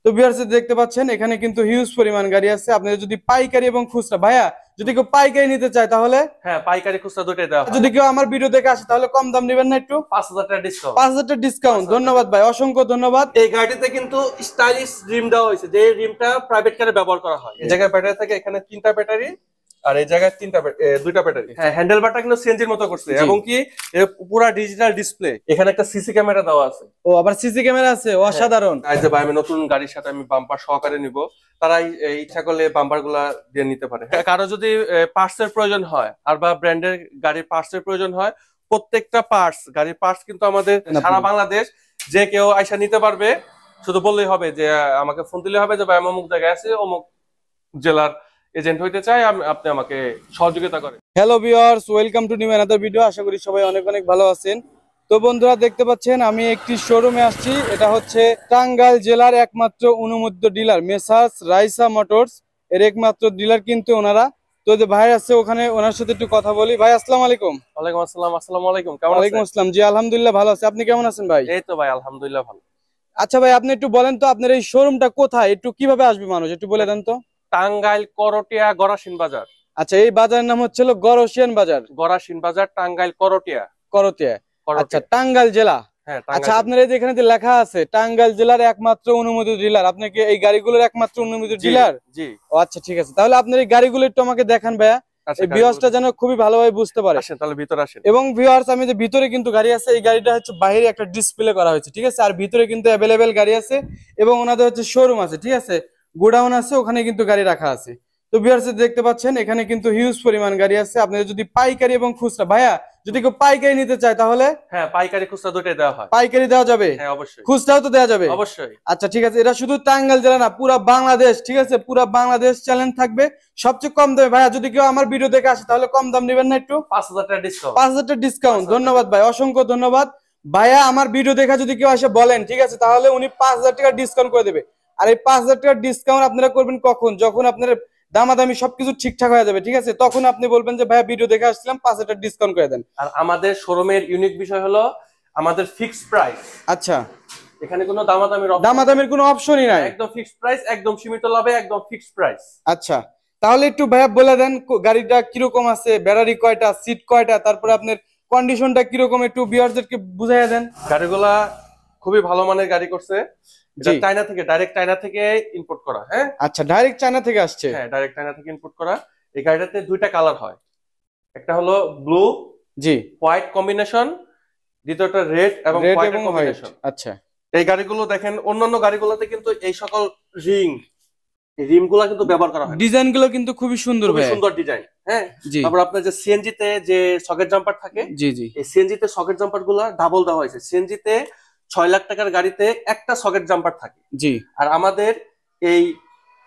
তো ভিউয়ার্স দেখতে পাচ্ছেন এখানে কিন্তু হিউজ পরিমাণ গাড়ি আছে। আপনাদের যদি পাইকারি এবং খুচরা, ভাইয়া যদি কেউ পাইকারি নিতে চায় তাহলে হ্যাঁ, পাইকারি খুচরা দুটোই দেওয়া হয়। যদি কেউ আমার ভিডিও দেখে আসে তাহলে কম দাম নেবেন না? একটু 5000 টাকা ডিসকাউন্ট। 5000 টাকা ডিসকাউন্ট। ধন্যবাদ ভাই, অসংখ্য ধন্যবাদ। এই গাড়িতে কিন্তু স্টাইলিশ রিম দেওয়া হয়েছে, যে রিমটা প্রাইভেট কারে ব্যবহার করা হয়। এই জায়গায় ব্যাটারি থাকে, এখানে 3টা ব্যাটারি, আর এই জায়গায় 2টা ব্যাটারি। হ্যাঁ, হ্যান্ডেলবারটা কিন্তু সিএনজির মতো করছে, এবং কি পুরো ডিজিটাল ডিসপ্লে। এখানে একটা সিসি ক্যামেরা দেওয়া আছে। ও, আবার সিসি ক্যামেরা আছে, অসাধারণ। এই যে ভাই, আমি নতুন গাড়ির সাথে আমি বাম্পার সহকারে নিব, তারা ইচ্ছা করলে বাম্পার গুলা দিয়ে নিতে পারে। কারো যদি পার্টস এর প্রয়োজন হয়, আর বা ব্র্যান্ডের গাড়ির পার্টস এর প্রয়োজন হয়, প্রত্যেকটা পার্টস, গাড়ির পার্টস কিন্তু আমাদের সারা বাংলাদেশ যে কেউ আইসা নিতে পারবে। শুধু বললেই হবে যে আমাকে ফোন দিলে হবে যে ভাই আমি অমুক জায়গায় আছি, অমুক জেলার এজেন্ট হইতে চাই, আপনি আমাকে সহযোগিতা করেন। Hello viewers, welcome to new another video. আশা করি সবাই অনেক অনেক ভালো আছেন। তো বন্ধুরা দেখতে পাচ্ছেন আমি একটি শোরুমে আসছি। এটা হচ্ছে টাঙ্গাইল জেলার একমাত্র অনুমোদিত ডিলার মেসার্স রাইসা মোটরস এর একমাত্র ডিলার কিন্তু ওনারা। তো যে ভাই আছে ওখানে, ওনার সাথে একটু কথা বলি। ভাই আসসালামু আলাইকুম। ওয়ালাইকুম আসসালাম। আসসালামু আলাইকুম, কেমন আছেন? ওয়ালাইকুম আসসালাম। জি আলহামদুলিল্লাহ ভালো আছি, আপনি কেমন আছেন ভাই? এই তো ভাই আলহামদুলিল্লাহ ভালো। আচ্ছা ভাই, আপনি একটু বলেন তো আপনার এই শোরুমটা কোথায়, একটু কিভাবে আসবে মানুষ, একটু বলে দেন তো। টাঙ্গাইল করটিয়া গরাসিন বাজার। আচ্ছা, এই বাজারের নাম হচ্ছে গরসিয়ান বাজার। গরাসিন বাজার, টাঙ্গাইল করটিয়া। করটিয়া, আচ্ছা, টাঙ্গাইল জেলা। হ্যাঁ, আচ্ছা, আপনার এই যে এখানে যে লেখা আছে টাঙ্গাইল জেলার একমাত্র অনুমোদিত ডিলার, আপনি কি এই গাড়িগুলোর একমাত্র অনুমোদিত ডিলার? জি। ও আচ্ছা, ঠিক আছে। তাহলে আপনার এই গাড়িগুলো একটু আমাকে দেখান ভাইয়া, এই ভিউয়ার্সটা যেন খুবই ভালোভাবে বুঝতে পারে। আসেন তাহলে ভিতরে আসেন। এবং ভিউয়ার্স, আমি যে ভিতরে কিন্তু গাড়ি আছে, এই গাড়িটা হচ্ছে বাইরে একটা ডিসপ্লে করা হয়েছে, ঠিক আছে। আর ভিতরে কিন্তু অ্যাভেলেবেল গাড়ি আছে, এবং ওনাদের হচ্ছে শোরুম আছে, ঠিক আছে, গোডাউন আছে, ওখানে কিন্তু গাড়ি রাখা আছে। তো ভিউয়ার্স দেখতে পাচ্ছেন এখানে কিন্তু হিউজ পরিমাণ গাড়ি আছে। আপনাদের যদি পাইকারি এবং খুচরা, ভাইয়া যদি কেউ পাইকারি নিতে চায় তাহলে হ্যাঁ, পাইকারি খুচরা দুটোই দেওয়া হয়। পাইকারি দেওয়া যাবে? হ্যাঁ অবশ্যই। খুচরাও তো দেওয়া যাবে? অবশ্যই। আচ্ছা ঠিক আছে, এটা শুধু টাঙ্গাইল জেলা না, পুরা বাংলাদেশ, ঠিক আছে, পুরা বাংলাদেশ চ্যালেঞ্জ থাকবে। সবচেয়ে কম দামে, ভাইয়া যদি কেউ আমার ভিডিও দেখে আসে তাহলে কম দাম নেবেন না? একটু 5000 টাকা ডিসকাউন্ট। 5000 টাকা ডিসকাউন্ট। ধন্যবাদ ভাই, অসংখ্য ধন্যবাদ। ভাইয়া আমার ভিডিও দেখা যদি কেউ আসে বলেন, ঠিক আছে, তাহলে উনি 5000 টাকা ডিসকাউন্ট করে দেবে। আর এই 5000 টাকা ডিসকাউন্ট আপনারা করবেন কখন? যখন আপনার দামাদামি সবকিছু ঠিকঠাক হয়ে যাবে, ঠিক আছে, তখন আপনি বলবেন যে ভাইয়া ভিডিও দেখে আসছিলাম, 5000 টাকা ডিসকাউন্ট করে দেন। আর আমাদের শোরুমের ইউনিক বিষয় হলো আমাদের ফিক্সড প্রাইস। আচ্ছা, এখানে কোনো দামাদামির কোনো অপশনই নাই, একদম ফিক্সড প্রাইস, একদম সীমিত লাভে, একদম ফিক্সড প্রাইস। আচ্ছা, তাহলে একটু ভাইয়া বলে দেন গাড়িটা কিরকম আছে, ব্যাটারি কয়টা, সিট কয়টা, তারপরে আপনার কন্ডিশনটা কিরকম, একটু ভিউয়ারদেরকে বুঝাইয়া দেন। গাড়িগুলা খুবই ভালো মানের গাড়ি করছে, এটা চায়না থেকে, ডাইরেক্ট চায়না থেকে ইম্পোর্ট করা। হ্যাঁ, আচ্ছা, ডাইরেক্ট চায়না থেকে আসছে? হ্যাঁ, ডাইরেক্ট চায়না থেকে ইম্পোর্ট করা। এই গাড়িটাতে 2টা কালার হয়, একটা হলো ব্লু, জি, হোয়াইট কম্বিনেশন, দ্বিতীয়টা রেড এবং হোয়াইট কম্বিনেশন। আচ্ছা, এই গাড়িগুলো দেখেন অন্যান্য গাড়িগুলোতে কিন্তু এই সকল রিমগুলো কিন্তু ব্যবহার করা হয়। ডিজাইন গুলো কিন্তু খুবই সুন্দর, খুবই সুন্দর ডিজাইন। হ্যাঁ, তারপর আপনার যে সিএনজি তে যে সকেট জাম্পার থাকে, জি জি, এই সিএনজি তে সকেট জাম্পার গুলা ডাবল দেওয়া হয়েছে। সিএনজি তে 6 লাখ টাকার গাড়িতে একটা সকেট জাম্পার থাকে, জি, আর আমাদের এই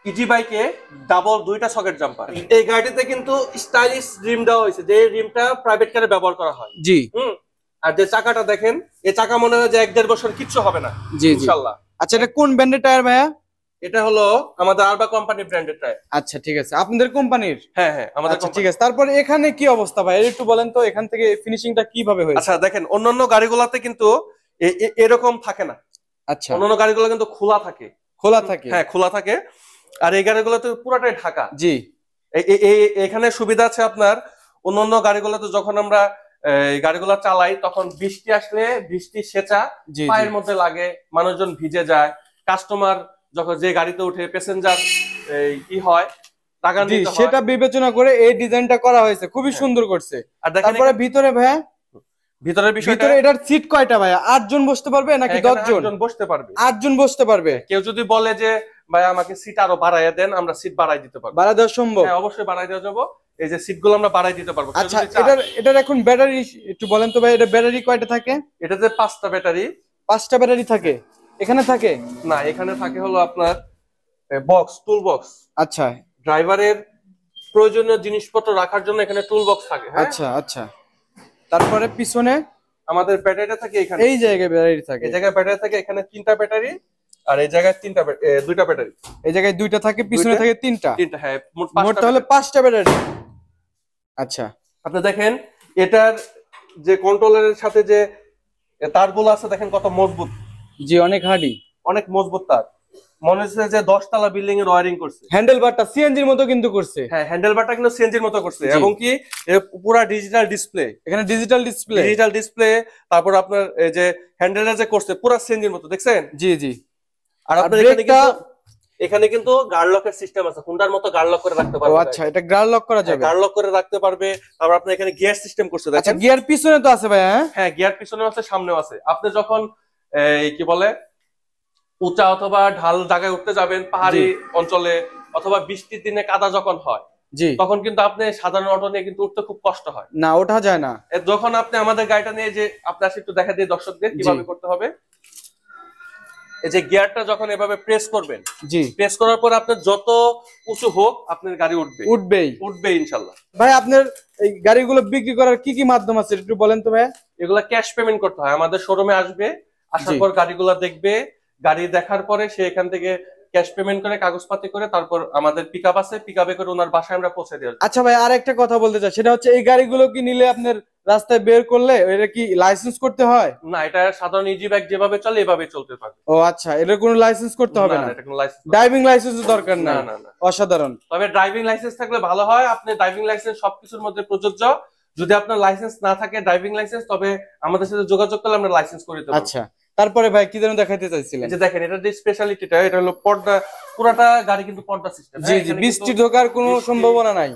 ইজি বাইকে ডাবল 2টা সকেট জাম্পার। এই গাড়িতে কিন্তু স্টাইলিশ রিম দেওয়া হয়েছে, যে রিমটা প্রাইভেট কারে ব্যবহার করা হয়। জি, আর যে চাকাটা দেখেন, এই চাকা মনে হয় যে 1-1.5 বছর কিচ্ছু হবে না, ইনশাআল্লাহ। আচ্ছা, এটা কোন ব্র্যান্ডের টায়ার ভাইয়া? এটা হলো আমাদের আরবা কোম্পানি ব্র্যান্ডের টায়ার। আচ্ছা ঠিক আছে, আপনাদের কোম্পানির? হ্যাঁ হ্যাঁ, আমাদের আচ্ছা ঠিক আছে। তারপর এখানে কি অবস্থা ভাই, একটু বলেন তো এখান থেকে ফিনিশিংটা কিভাবে হয়েছে? আচ্ছা দেখেন, অন্যান্য গাড়িগুলোতে কিন্তু এরকম থাকে না। আচ্ছা, অন্যান্য গাড়িগুলো কিন্তু খোলা থাকে। খোলা থাকে? হ্যাঁ, খোলা থাকে। আর এই গাড়িগুলোতে পুরোটাই ঢাকা। জি, এখানে সুবিধা আছে আপনার। অন্যান্য গাড়িগুলোতে যখন আমরা এই গাড়িগুলো চালাই, তখন বৃষ্টি আসলে বৃষ্টি সেচা পায়ের মধ্যে লাগে, মানুষজন ভিজে যায়। কাস্টমার যখন যে গাড়িতে উঠে, প্যাসেঞ্জার কি হয়, সেটা বিবেচনা করে এই ডিজাইনটা করা হয়েছে, খুবই সুন্দর করছে। আর তারপরে ভিতরে ভাইয়া, ভিতরের বিষয়টা, এটার সিট কয়টা ভাইয়া? 8 জন বসতে পারবে নাকি 10 জন? 8 জন বসতে পারবে। 8 জন বসতে পারবে। কেউ যদি বলে যে ভাই আমাকে সিট আরো বাড়াইয়া দেন, আমরা সিট বাড়াই দিতে পারবো। বাড়াই দেওয়া সম্ভব? হ্যাঁ, অবশ্যই বাড়াই দেওয়া যাবে। এই যে সিটগুলো আমরা বাড়াই দিতে পারবো। আচ্ছা, এটার এখন ব্যাটারি একটু বলেন তো ভাই, এটা ব্যাটারি কয়টা থাকে? এটাতে 5টা ব্যাটারি। 5টা ব্যাটারি থাকে এখানে? থাকে না, এখানে থাকে হলো আপনার বক্স, টুল বক্স। আচ্ছা, ড্রাইভারের প্রয়োজনীয় জিনিসপত্র রাখার জন্য এখানে টুল বক্স থাকে। আচ্ছা আচ্ছা। তারপরে পিছনে আমাদের ব্যাটারিটা থাকে এখানে, এই জায়গায় ব্যাটারি থাকে। এই জায়গায় ব্যাটারি থাকে, এখানে 3টা ব্যাটারি, আর এই জায়গায় 2টা ব্যাটারি। এই জায়গায় 2টা থাকে, পিছনে থাকে 3টা। হ্যাঁ, মোট তাহলে 5টা ব্যাটারি। আচ্ছা, আপনি দেখেন এটার যে কন্ট্রোলারের সাথে যে তারগুলো আছে, দেখেন কত মজবুত। জি, অনেক হার্ডি, অনেক মজবুত তার। মনে হচ্ছে যে 10 তলা বিল্ডিং এর ওয়্যারিং করছে। হ্যান্ডেল বারটা সিএনজির মতো কিন্তু করছে। হ্যাঁ, হ্যান্ডেল বারটা কিন্তু সিএনজির মতো করছে, জি। এবং কি পুরা ডিজিটাল ডিসপ্লে, এখানে ডিজিটাল ডিসপ্লে। Digital display. তারপর আপনার এই যে হ্যান্ডেলটা যে করছে পুরা সিএনজির মতো, দেখছেন? জি জি। আর আপনার এখানে কিন্তু গার্ড লকের সিস্টেম আছে, হুন্ডার মতো গার্ড লক করে রাখতে ও পারবে। আচ্ছা, এটা গার্ড লক করা যাবে, গার্ড লক করে রাখতে পারবে। তারপর আপনি এখানে গিয়ার সিস্টেম করছে, আচ্ছা দেখেন। গিয়ার পিছনে তো আছে ভাই? হ্যাঁ হ্যাঁ, গিয়ার পিছনেও আছে, সামনেও আছে। আপনি যখন কি বলে উঁচা অথবা ঢাল জায়গায় উঠতে যাবেন, পাহাড়ি অঞ্চলে, অথবা বৃষ্টির দিনে কাদা যখন হয়, জি, তখন কিন্তু আপনি সাধারণ অটো নিয়ে কিন্তু উঠতে খুব কষ্ট হয়, না ওঠা যায় না। যখন আপনি আমাদের গাড়িটা নিয়ে, যে আপনি আসলে একটু দেখা দিয়ে দর্শকদের কিভাবে করতে হবে। এই যে গিয়ারটা যখন এভাবে প্রেস করবেন, জি, প্রেস করার পর আপনার যত উঁচু হোক আপনার গাড়ি উঠবেই উঠবে ইনশাল্লাহ। ভাই আপনার এই গাড়িগুলো বিক্রি করার কি কি মাধ্যম আছে একটু বলেন তো ভাই? এগুলা ক্যাশ পেমেন্ট করতে হয়, আমাদের শোরুমে আসবে, আসার জি। পর গাড়িগুলা দেখবে, গাড়ি দেখার পরে সে এখান থেকে ক্যাশ পেমেন্ট করে, কাগজপাতি করে, তারপর আমাদের পিকআপ আছে, পিকআপে করে ওনার বাসায় আমরা পৌঁছে দিয়ে আসবো। আচ্ছা ভাই, আর একটা কথা বলতে চাই, সেটা হচ্ছে এই গাড়িগুলো কি নিলে আপনার রাস্তায় বের করলে এটা কি লাইসেন্স করতে হয়? না, এটা সাধারণ ইজি বাইক যেভাবে চলে এভাবে চলতে থাকবে। ও আচ্ছা, এটার কোনো লাইসেন্স করতে হবে না? এটা কোনো লাইসেন্স, ড্রাইভিং লাইসেন্সের দরকার না নাই? না না। অসাধারণ। তবে ড্রাইভিং লাইসেন্স থাকলে ভালো হয়। আপনি ড্রাইভিং লাইসেন্স সবকিছুর মধ্যে প্রযোজ্য। যদি আপনার লাইসেন্স না থাকে, ড্রাইভিং লাইসেন্স, তবে আমাদের সাথে যোগাযোগ করলে আমরা লাইসেন্স করে দেবো। আচ্ছা, তারপরে ভাই কি যেন দেখাইতে চাইছিলেন? এই যে দেখেন, এটা যে স্পেশালিটিটা, এটা হলো পর্দা, পুরাটা গাড়ি কিন্তু পর্দা সিস্টেম। জি জি, বৃষ্টি ঢোকার কোনো সম্ভাবনা নাই।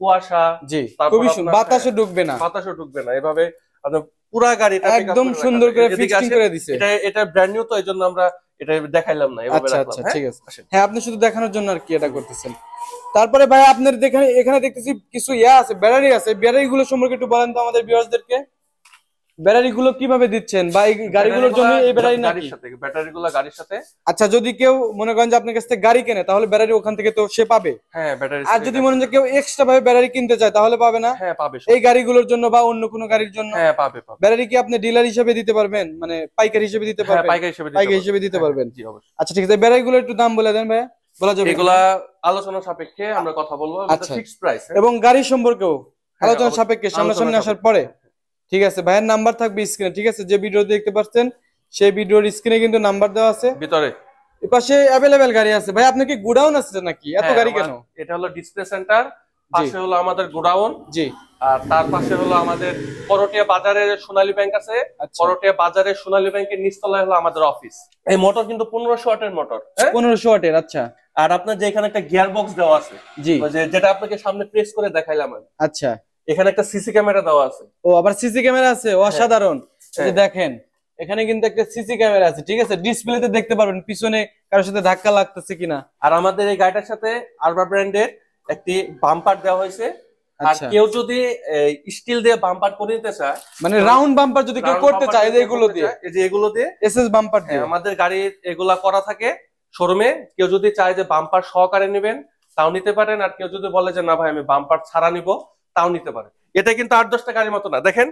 কুয়াশা, জি, তারপর খুবই আপনার বাতাসও ঢুকবে না, বাতাসও ঢুকবে না, এভাবে আপনার পুরা গাড়িটা একদম সুন্দর করে ফিক্সিং করে দিছে। এটা ব্র্যান্ড নিউ, তো এইজন্য আমরা এটা দেখাইলাম না, এভাবে আচ্ছা রাখলাম। আচ্ছা, ঠিক আছে। হ্যাঁ, আপনি শুধু দেখানোর জন্য আর কি এটা করতেছেন। তারপরে ভাই আপনার এখানে দেখতেছি কিছু আছে, ব্যাটারি আছে। ব্যাটারি গুলো সম্পর্কে একটু বলেন তো আমাদের ভিউয়ার্সদেরকে। ব্যাটারি গুলো কিভাবে দিচ্ছেন, বা এই গাড়িগুলোর জন্য এই ব্যাটারি নাকি? ব্যাটারিগুলো গাড়ির সাথে। আচ্ছা, যদি কেউ মনে করেন যে আপনার কাছ থেকে গাড়ি কেনে, তাহলে ব্যাটারি ওখান থেকে তো সে পাবে? হ্যাঁ, ব্যাটারি। আর যদি মনে হয় কেউ এক্সট্রা ভাবে ব্যাটারি কিনতে চায়, তাহলে পাবে না? হ্যাঁ, পাবে। এই গাড়িগুলোর জন্য বা অন্য কোনো গাড়ির জন্য? হ্যাঁ, পাবে। ব্যাটারি কি আপনি ডিলার হিসেবে দিতে পারবেন, মানে পাইকারি হিসেবে দিতে পারবেন? পাইকারি হিসেবে দিতে পারবেন। জি, অবশ্যই। আচ্ছা ঠিক আছে, ব্যাটারি গুলো একটু দাম বলে দেন ভাই। বলা যাবে? এগুলা আলোচনা সাপেক্ষে আমরা কথা বলবো, আচ্ছা, ফিক্সড প্রাইস। এবং গাড়ি সম্পর্কেও আলোচনা অবশ্যই। সাপেক্ষে সামনাসামনি আসার পরে। ঠিক আছে, ভাইয়ের নাম্বার থাকবে স্ক্রিনে। ঠিক আছে, যে ভিডিও দেখতে পাচ্ছেন সেই ভিডিওর স্ক্রিনে কিন্তু নাম্বার দেওয়া আছে। ভিতরে এপাশে অ্যাভেলেবেল গাড়ি আছে। ভাই আপনি কি গোডাউন আছে নাকি, এত গাড়ি কেন? এটা হলো ডিসপ্লে সেন্টার, পাশে হলো আমাদের গোডাউন। জি। আর তার পাশে হলো আমাদের করটিয়া বাজারে সোনালী ব্যাংক আছে। করটিয়া বাজারে সোনালী ব্যাংকের নিচতলায় হলো আমাদের অফিস। এই মোটর কিন্তু 1500 ওয়াটের মোটর। 1500 ওয়াটের? আচ্ছা। আর আপনার যে এখানে একটা গিয়ার বক্স দেওয়া আছে, জি, যেটা আপনাকে সামনে প্রেস করে দেখাইলাম আমি। আচ্ছা, এখানে একটা সিসি ক্যামেরা দেওয়া আছে। ও আবার সিসি ক্যামেরা আছে? অসাধারণ। এই যে দেখেন, এখানে কিন্তু একটা সিসি ক্যামেরা আছে। ঠিক আছে, ডিসপ্লেতে দেখতে পারবেন পিছনে কারোর সাথে ধাক্কা লাগতেছে কিনা। আর আমাদের এই গাড়িটার সাথে আরবা ব্র্যান্ডের একটি বাম্পার দেওয়া হয়েছে। আর কেউ যদি স্টিল দিয়ে বাম্পার করে নিতে চায়, মানে রাউন্ড বাম্পার যদি কেউ করতে চায়, এগুলো দিয়ে, এই যে এগুলো দিয়ে এসএস বাম্পার দিয়ে আমাদের গাড়ির এগুলা করা থাকে শোরুমে। কেউ যদি চায় যে বাম্পার সহকারে নেবেন, তাও নিতে পারেন। আর কেউ যদি বলে যে না ভাই আমি বাম্পার ছাড়া নিব, তাও নিতে পারেন। এটা কিন্তু 8-10টা গাড়ির মতো না। দেখেন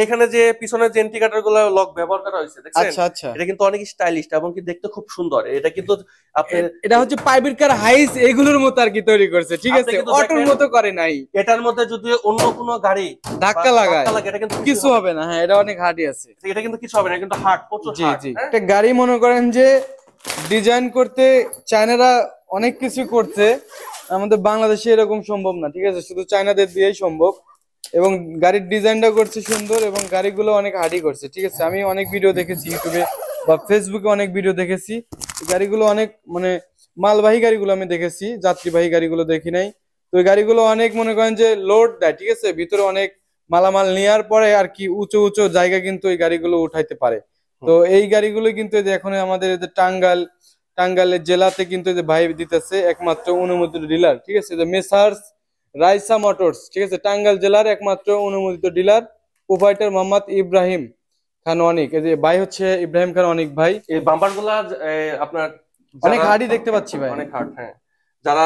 এখানে যে পিছনের যে ইন্ডিকেটর গুলো লক ব্যবহার করা হয়েছে, দেখছেন? আচ্ছা আচ্ছা, এটা কিন্তু অনেক স্টাইলিশ এবং কি দেখতে খুব সুন্দর। এটা কিন্তু আপনি, এটা হচ্ছে প্রাইভেট কার হাইস এগুলোর মতো আর কি তৈরি করছে। ঠিক আছে, অটোর মতো করে নাই। এটার মধ্যে যদি অন্য কোনো গাড়ি ধাক্কা লাগায়, এটা কিন্তু কিছু হবে না। হ্যাঁ, এটা অনেক হার্ডি আছে। এটা কিন্তু কিছু হবে না, কিন্তু হার্ড, প্রচুর জি হার্ড। জি। একটা গাড়ি মনে করেন যে ডিজাইন করতে চায়নারা অনেক কিছু করছে, আমাদের বাংলাদেশে এরকম সম্ভব না। ঠিক আছে, শুধু চায়নাদের দিয়েই সম্ভব। এবং গাড়ির ডিজাইনটা করছে সুন্দর, এবং গাড়িগুলো অনেক হার্ডি করছে। ঠিক আছে, আমি অনেক ভিডিও দেখেছি ইউটিউবে বা ফেসবুকে, অনেক ভিডিও দেখেছি। গাড়িগুলো অনেক মানে মালবাহী গাড়িগুলো আমি দেখেছি, যাত্রীবাহী গাড়িগুলো দেখি নাই। তো এই গাড়িগুলো অনেক মনে করেন যে লোড দেয়। ঠিক আছে, ভিতরে অনেক মালামাল নেওয়ার পরে আর কি উঁচু উঁচু জায়গা কিন্তু এই গাড়িগুলো উঠাইতে পারে। তো এই গাড়িগুলো কিন্তু এখন আমাদের টাঙ্গাইলের জেলাতে কিন্তু ভাই দিতেছে একমাত্র অনুমোদিত ডিলার। ঠিক আছে, মেসার্স রাইসা মোটরস। ঠিক আছে, টাঙ্গাইল জেলার একমাত্র অনুমোদিত ডিলার, প্রোপাইটার মোহাম্মদ ইব্রাহিম খান অনিক। এই যে ভাই হচ্ছে ইব্রাহিম খান অনিক ভাই। এই বাম্পার গুলা আপনার অনেক হার্ডি দেখতে পাচ্ছি ভাই, অনেক হার্ড। হ্যাঁ, যারা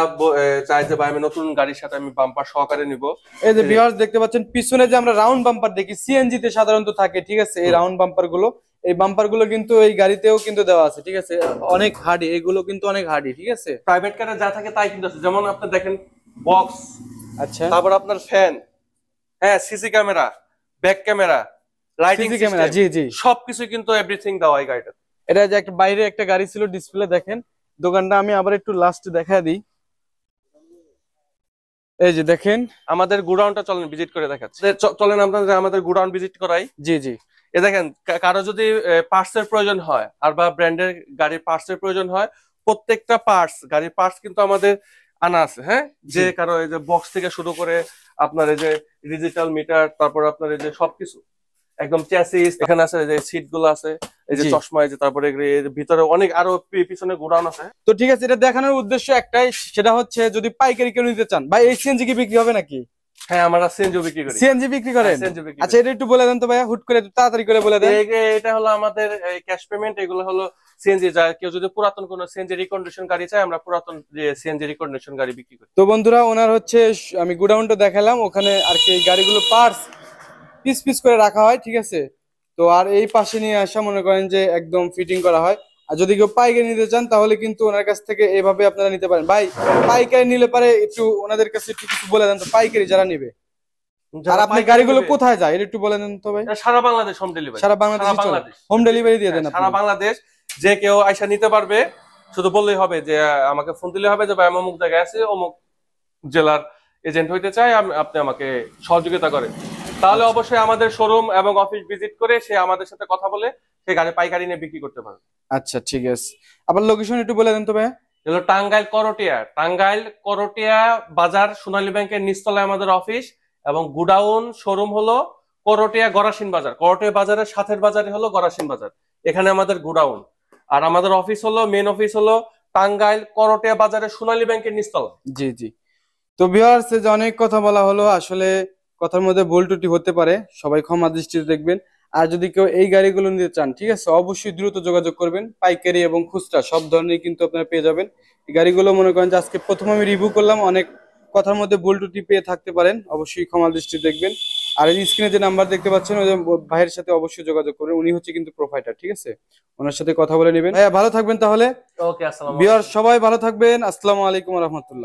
চায় যে ভাই আমি নতুন গাড়ির সাথে আমি বাম্পার সহকারে নিব, এই যে ভিউয়ার্স দেখতে পাচ্ছেন পিছনে যে আমরা রাউন্ড বাম্পার দেখি, সিএনজি তে সাধারণত থাকে। ঠিক আছে, এই রাউন্ড বাম্পার গুলো, এই বাম্পার গুলো কিন্তু এই গাড়িতেও কিন্তু দেওয়া আছে। ঠিক আছে, অনেক হার্ডি, এগুলো কিন্তু অনেক হার্ডি। ঠিক আছে, প্রাইভেট কারে যা থাকে তাই কিন্তু আছে। যেমন আপনি দেখেন বক্স, আচ্ছা, তারপর আপনার ফ্যান, হ্যাঁ, CC camera, back camera, lighting camera, জি জি, সবকিছু কিন্তু এভরিথিং দেওয়া এই গাড়িটা। এটা যে একটা বাইরে একটা গাড়ি ছিল ডিসপ্লে, দেখেন দোকানটা আমি আবার একটু লাস্টে দেখা দিই। এই যে দেখেন আমাদের গোডাউনটা চলেন ভিজিট করে দেখাচ্ছি। চলেন আপনাদের আমাদের গোডাউন ভিজিট করাই। জি জি। এ দেখেন কারো যদি পার্টস এর প্রয়োজন হয় আর বা ব্র্যান্ডের গাড়ির পার্টস এর প্রয়োজন হয়, প্রত্যেকটা পার্টস গাড়ির পার্টস কিন্তু আমাদের আনা আছে। হ্যাঁ, যে কারো এই যে বক্স থেকে শুরু করে আপনার এই যে ডিজিটাল মিটার, তারপর আপনার এই যে সবকিছু একদম চ্যাসিস, এখানে আছে যে সিট গুলো আছে, এই যে জি। চশমা, এই যে তারপরে এর ভিতরে অনেক আরো পিছনে গোডাউন আছে। তো ঠিক আছে, এটা দেখানোর উদ্দেশ্য একটাই, সেটা হচ্ছে যদি পাইকারি কেউ নিতে চান, ভাই এই সিএনজি কি বিক্রি হবে নাকি? হ্যাঁ, আমরা সিএনজি বিক্রি করি। সিএনজি বিক্রি করেন? সিএনজি বিক্রি আচ্ছা করি। এটা একটু বলে দেন তো ভাইয়া, হুট করে একটু তাড়াতাড়ি করে বলে দেন। এটা হলো আমাদের ক্যাশ পেমেন্ট, এগুলো হলো সিএনজি। যা কেউ যদি পুরাতন কোনো সিএনজি রিকন্ডিশন গাড়ি চায়, আমরা পুরাতন যে সিএনজি রিকন্ডিশন গাড়ি বিক্রি করি। তো বন্ধুরা, ওনার হচ্ছে আমি গোডাউনটা দেখালাম, ওখানে আর কি এই গাড়িগুলো পার্টস পিস পিস করে রাখা হয়, ঠিক আছে। তো আর এই পাশে নিয়ে আসা মনে করেন যে একদম ফিটিং করা হয়। আর যদি কেউ পাইকারি নিতে চান তাহলে কিন্তু ওনার কাছ থেকে এইভাবে আপনারা নিতে পারেন। ভাই পাইকারি নিলে পারে একটু ওনাদের কাছে একটু কিছু বলে দেন তো, পাইকারি যারা নিবে। আর আপনি গাড়িগুলো কোথায় যায় এটা একটু বলে দেন তো ভাই। সারা বাংলাদেশ হোম ডেলিভারি। সারা বাংলাদেশ হোম ডেলিভারি দিয়ে দেন আপনি। সারা বাংলাদেশ যে কেউ আইসা নিতে পারবে, শুধু বললেই হবে যে আমাকে ফোন দিলে হবে যে ভাই আমি অমুক জায়গায় আছি, অমুক জেলার এজেন্ট হইতে চাই, আপনি আমাকে সহযোগিতা করেন। তাহলে অবশ্যই আমাদের শোরুম এবং অফিস ভিজিট করে সে আমাদের সাথে কথা বলে সে গাড়ি পাইকারি নিয়ে বিক্রি করতে পারবে। আচ্ছা ঠিক আছে, আবার লোকেশন একটু বলে দেন তো ভাই। হলো টাঙ্গাইল করটিয়া, টাঙ্গাইল করটিয়া বাজার, সোনালী ব্যাংকের নিচতলায় আমাদের অফিস, এবং গুডাউন শোরুম হলো করটিয়া গরাসিন বাজার। করটিয়া বাজারের সাথের বাজারে হলো গরাসিন বাজার, এখানে আমাদের গুডাউন। আর আমাদের অফিস হলো, মেন অফিস হলো টাঙ্গাইল করটিয়া বাজারের সোনালী ব্যাংকের নিচতলা। জি জি। তো ভিউয়ার্স, যে অনেক কথা বলা হলো, আসলে কথার মধ্যে ভুল ত্রুটি হতে পারে, সবাই ক্ষমা দৃষ্টিতে দেখবেন। আর যদি কেউ এই গাড়িগুলো নিতে চান, ঠিক আছে, অবশ্যই দ্রুত যোগাযোগ করবেন। পাইকারি এবং খুচরা সব ধরনের কিন্তু আপনারা পেয়ে যাবেন। এই গাড়িগুলো মনে করেন যে আজকে প্রথম আমি রিভিউ করলাম, অনেক কথার মধ্যে ভুল ত্রুটি পেয়ে থাকতে পারেন, অবশ্যই ক্ষমা দৃষ্টিতে দেখবেন। আর এই স্ক্রিনে যে নাম্বার দেখতে পাচ্ছেন, ওই যে ভাইয়ের সাথে অবশ্যই যোগাযোগ করবেন, উনি হচ্ছে কিন্তু প্রোভাইডার, ঠিক আছে, ওনার সাথে কথা বলে নেবেন। ভাইয়া ভালো থাকবেন তাহলে। ওকে, আসসালাম। ভিউয়ার্স সবাই ভালো থাকবেন, আসসালামু আলাইকুম ওয়া রাহমাতুল্লাহ।